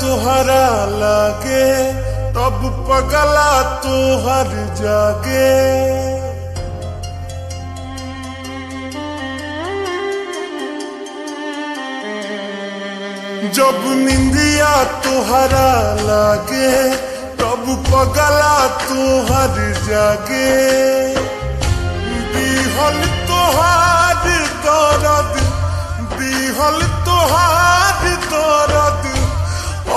तुहरा लागे तब पगला तुहर जागे। जब निंदिया तुहरा लागे तब पगला तुहर जागे। दिहल तुहार दर्द दिहल तुहार दर्द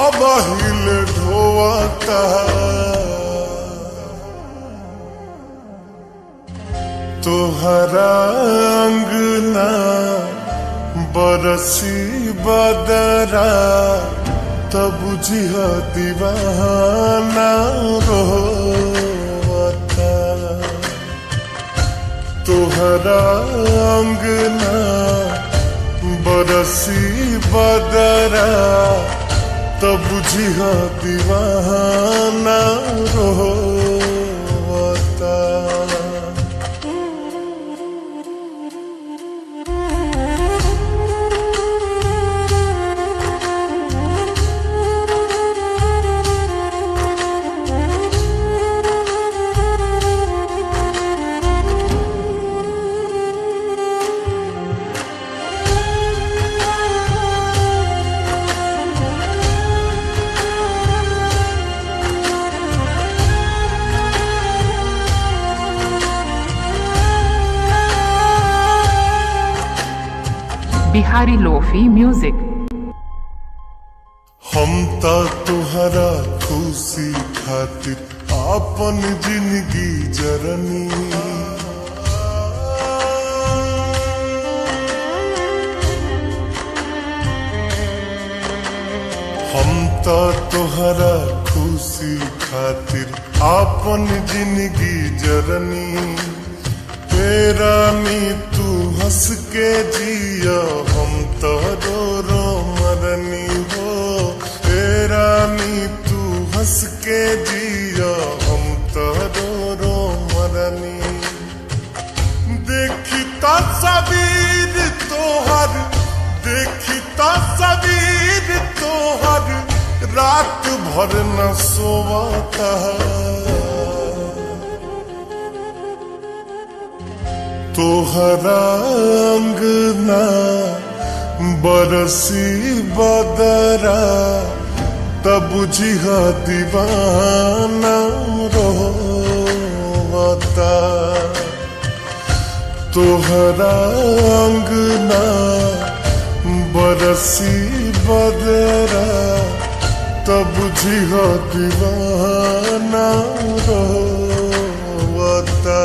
अब हिल ढोता। तुहरा अंगना बरसी बदरा तब बुझिह दीवाना रोता। तुहरा अंगना बरसी बदरा तब बुझिह दीवाना रोता। Bihari lofi music. हम ता तुहरा खुशी खातिर आपन जिंदगी जरनी। हम ता तुहरा खुशी खातिर आपन जिंदगी जरनी। तेरा नी तू हंस के जिया हम तो रो रो मरनी हो। तेरा नी तू हंस के जिया हम तो रो रो मरनी। देखी तस्वीर तोहर देखी तस्वीर तोहर रात भर न सोवता। तुहरा अंगना बरसी बदरा तब बुझिह दीवाना रोता। तुहरा अंगना बरसी बदरा तब बुझिह दीवाना रोता।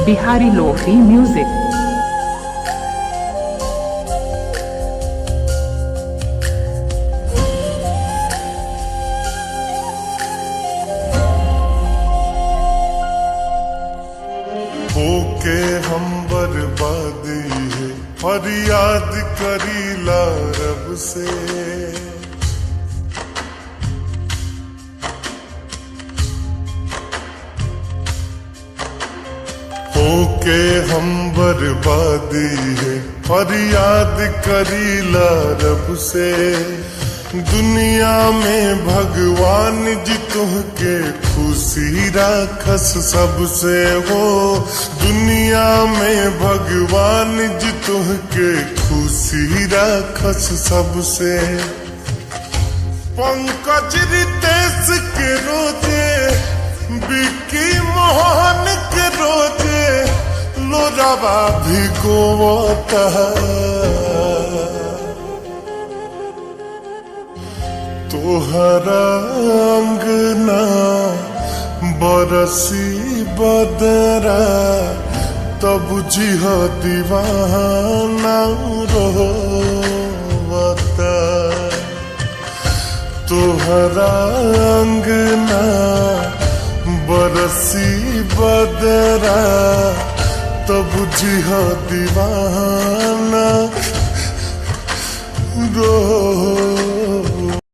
Bihari lofi music. होके हम बर्बादी है फरियाद करीला रब से। होके हम बर्बादी है फरियाद करीला रब से। दुनिया में भगवान जी तुहके खुशी राखस सबसे हो। दुनिया में भगवान जी तुहके खुशी राखस सबसे। पंकज रितेश के रोजे बिक्की मोहन के रोजे लोरावा भिगोता। तुहरा अंगना बरसी बदरा तब बुझिह दीवाना रोता। तुहरा अंगना बरसी बदरा तब बुझिह दीवाना रो।